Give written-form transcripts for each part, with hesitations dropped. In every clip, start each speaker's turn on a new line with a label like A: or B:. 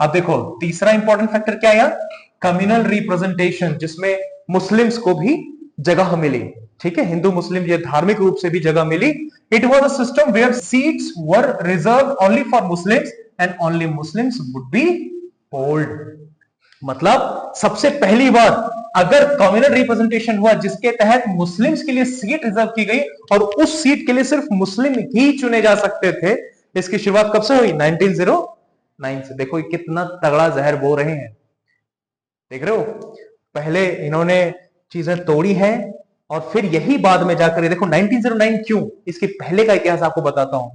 A: अब देखो तीसरा इंपॉर्टेंट फैक्टर क्या आया, कम्युनल रिप्रेजेंटेशन, जिसमें मुस्लिम्स को भी जगह मिली। ठीक है, हिंदू मुस्लिम ये धार्मिक रूप से भी जगह मिली। It was a system where seats were reserved only for Muslims and only Muslims would be polled. मतलब सबसे पहली बार अगर कम्युनल रिप्रेजेंटेशन हुआ जिसके तहत मुस्लिम्स के लिए सीट रिजर्व की गई और उस सीट के लिए सिर्फ मुस्लिम ही चुने जा सकते थे। इसकी शुरुआत कब से हुई, 1909 से। देखो कितना तगड़ा जहर बो रहे हैं, देख रहे हो, पहले इन्होंने चीजें तोड़ी है और फिर यही बाद में जाकर, देखो 1909 क्यों, इसके पहले का इतिहास आपको बताता हूं।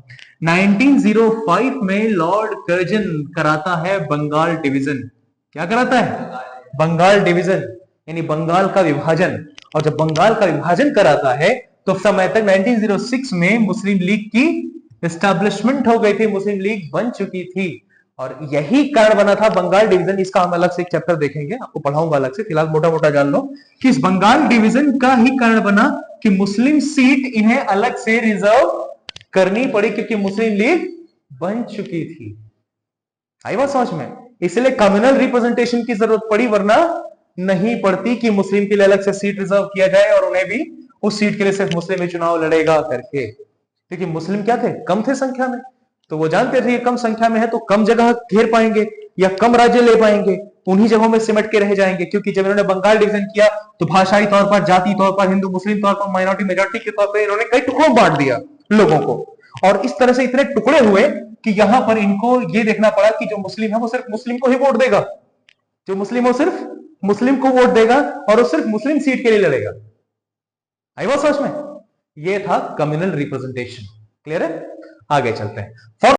A: 1905 में लॉर्ड कर्जन कराता है बंगाल डिवीजन। क्या कराता है, बंगाल डिवीजन, यानी बंगाल का विभाजन। और जब बंगाल का विभाजन कराता है तो समय तक 1906 में मुस्लिम लीग की एस्टैब्लिशमेंट हो गई थी, मुस्लिम लीग बन चुकी थी। और यही कारण बना था बंगाल डिवीजन। इसका हम अलग से एक चैप्टर देखेंगे, आपको पढ़ाऊंगा अलग से, फिलहाल मोटा मोटा जान लो कि इस बंगाल डिवीजन का ही कारण बना कि मुस्लिम सीट इन्हें अलग से रिजर्व करनी पड़ी, क्योंकि मुस्लिम लीग बन चुकी थी। आई बात समझ में, इसलिए कम्युनल रिप्रेजेंटेशन की जरूरत पड़ी, वरना नहीं पड़ती कि मुस्लिम के लिए अलग से सीट रिजर्व किया जाए और उन्हें भी उस सीट के लिए सिर्फ मुस्लिम ही चुनाव लड़ेगा करके। क्योंकि मुस्लिम क्या थे, कम थे संख्या में, तो वो जानते थे कम संख्या में है तो कम जगह घेर पाएंगे या कम राज्य ले पाएंगे, उन्हीं जगहों में सिमट के रह जाएंगे। क्योंकि जब इन्होंने बंगाल डिवीजन किया तो भाषाई तौर पर, जाति तौर पर, हिंदू मुस्लिम तौर पर, माइनॉरिटी मेजॉरिटी के तौर पर इन्होंने कई टुकड़ों में बांट दिया लोगों को। और इस तरह से इतने टुकड़े हुए कि यहां पर इनको यह देखना पड़ा कि जो मुस्लिम है वो सिर्फ मुस्लिम को ही वोट देगा, जो मुस्लिम हो सिर्फ मुस्लिम को वोट देगा और वो सिर्फ मुस्लिम सीट के लिए लड़ेगा। आई बात समझ में, ये था कम्युनल रिप्रेजेंटेशन। क्लियर है, आगे चलते हैं।